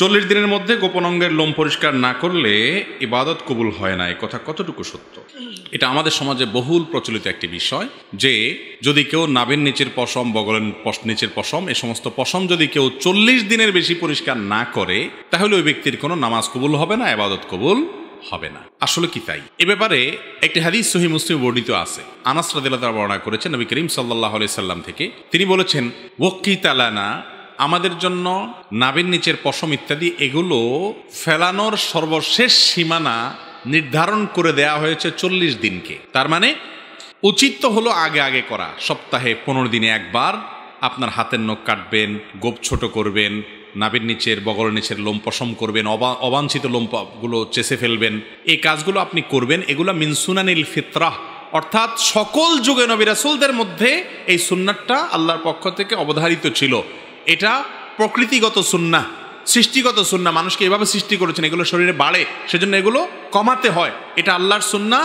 40 দিনের মধ্যে গোপন অঙ্গের লোম পরিষ্কার না করলে ইবাদত কবুল হয় না, এ কথা কতটুকু সত্য? এটা আমাদের সমাজে বহুল প্রচলিত একটি বিষয় যে যদি কেউ নাভির নিচের পশম, বগলের নিচের পশম, এ সমস্ত পশম যদি কেউ 40 দিনের বেশি পরিষ্কার না করে তাহলে ওই ব্যক্তির কোনো নামাজ কবুল হবে না, ইবাদত কবুল হবে না। আসলে কি তাই? এ ব্যাপারে একটি হাদিস সহিহ মুসলিমে বর্ণিত আছে। আনাস রাদিয়াল্লাহু তাআলা বর্ণনা করেছেন নবী করিম সাল্লাল্লাহু আলাইহি সাল্লাম থেকে। তিনি বলেছেন, ওয়াক্কিতালানা, আমাদের জন্য নাভির নিচের পশম ইত্যাদি এগুলো ফেলানোর সর্বশেষ সীমানা নির্ধারণ করে দেয়া হয়েছে 40 দিনকে। তার মানে উচিত তো হলো আগে আগে করা। সপ্তাহে 15 দিনে একবার আপনার হাতের নখ কাটবেন, গোপ ছোট করবেন, নাভির নিচের, বগলের নিচের লোম পশম করবেন, অবাঞ্ছিত লোমগুলো চেষে ফেলবেন। এই কাজগুলো আপনি করবেন। এগুলো মিন সুনানিল ফিতরাহ, অর্থাৎ সকল যুগে নবী রাসূলদের মধ্যে এই সুন্নাতটা আল্লাহর পক্ষ থেকে অবধারিত ছিল। এটা প্রকৃতিগত সুন্নাহ, সৃষ্টিগত সুন্নাহ। মানুষকে এভাবে সৃষ্টি করেছেন এগুলো শরীরে বাড়ে, সেজন্য এগুলো কমাতে হয়। এটা আল্লাহর সুন্নাহ,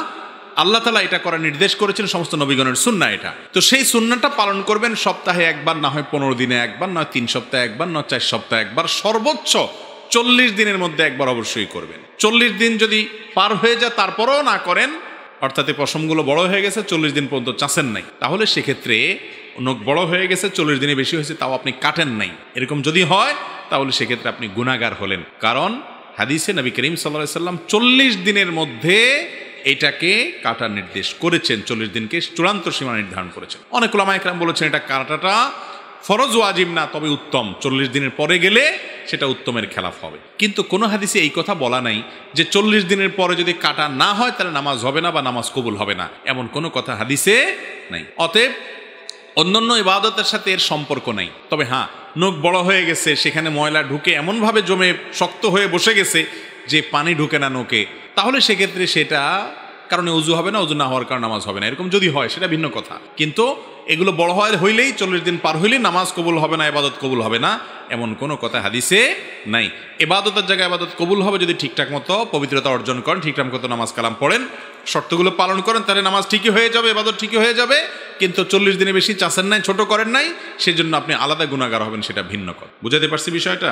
আল্লাহ তাআলা এটা করার নির্দেশ করেছেন, সমস্ত নবীগণের সুন্নাহ এটা। তো সেই সুন্নাহটা পালন করবেন সপ্তাহে একবার, না হয় 15 দিনে একবার, নয় 3 সপ্তাহে একবার, নয় 4 সপ্তাহে একবার, সর্বোচ্চ 40 দিনের মধ্যে একবার অবশ্যই করবেন। 40 দিন যদি পার হয়ে যায় তারপরেও না করেন, অর্থাৎ এই পশমগুলো বড় হয়ে গেছে, 40 দিন পর্যন্ত চাষেন নাই, তাহলে সেক্ষেত্রে নখ বড় হয়ে গেছে, 40 দিনে বেশি হয়েছে, তাও আপনি কাটেন নাই, এরকম যদি হয় তাহলে সেক্ষেত্রে আপনি গুনাহগার হলেন। কারণ হাদিসে নবী করিম সাল্লাল্লাহু আলাইহি সাল্লাম 40 দিনের মধ্যে এটাকে কাটার নির্দেশ করেছেন, 40 দিনকে চূড়ান্ত সীমা নির্ধারণ করেছেন। অনেক উলামা ইকরাম বলেছেন এটা কাটাটা ফরজ ওয়াজিব না, তবে উত্তম। 40 দিনের পরে গেলে সেটা উত্তমের খেলাফ হবে। কিন্তু কোনো হাদিসে এই কথা বলা নাই যে 40 দিনের পরে যদি কাটা না হয় তাহলে নামাজ হবে না বা নামাজ কবুল হবে না, এমন কোনো কথা হাদিসে নাই। অতএব অন্যান্য ইবাদতের সাথে এর সম্পর্ক নাই। তবে হ্যাঁ, নখ বড় হয়ে গেছে, সেখানে ময়লা ঢুকে এমনভাবে জমে শক্ত হয়ে বসে গেছে যে পানি ঢুকে না নখে, তাহলে সেক্ষেত্রে সেটা কারণে উজু হবে না, উজু না হওয়ার কারণে নামাজ হবে না, এরকম যদি হয় সেটা ভিন্ন কথা। কিন্তু এগুলো বড় হইলেই 40 দিন পার হইলেই নামাজ কবুল হবে না, ইবাদত কবুল হবে না, এমন কোনো কথা হাদিসে নাই। ইবাদতের জায়গায় ইবাদত কবুল হবে যদি ঠিকঠাক মতো পবিত্রতা অর্জন করেন, ঠিকঠাক মতো নামাজ কালাম পড়েন, শর্তগুলো পালন করেন, তাহলে নামাজ ঠিকই হয়ে যাবে, ইবাদত ঠিকই হয়ে যাবে। কিন্তু 40 দিনে বেশি চাষেন নাই, ছোট করেন নাই, সেজন্য আপনি আলাদা গুনাহগার হবেন, সেটা ভিন্ন কথা। বুঝাতে পারছি বিষয়টা?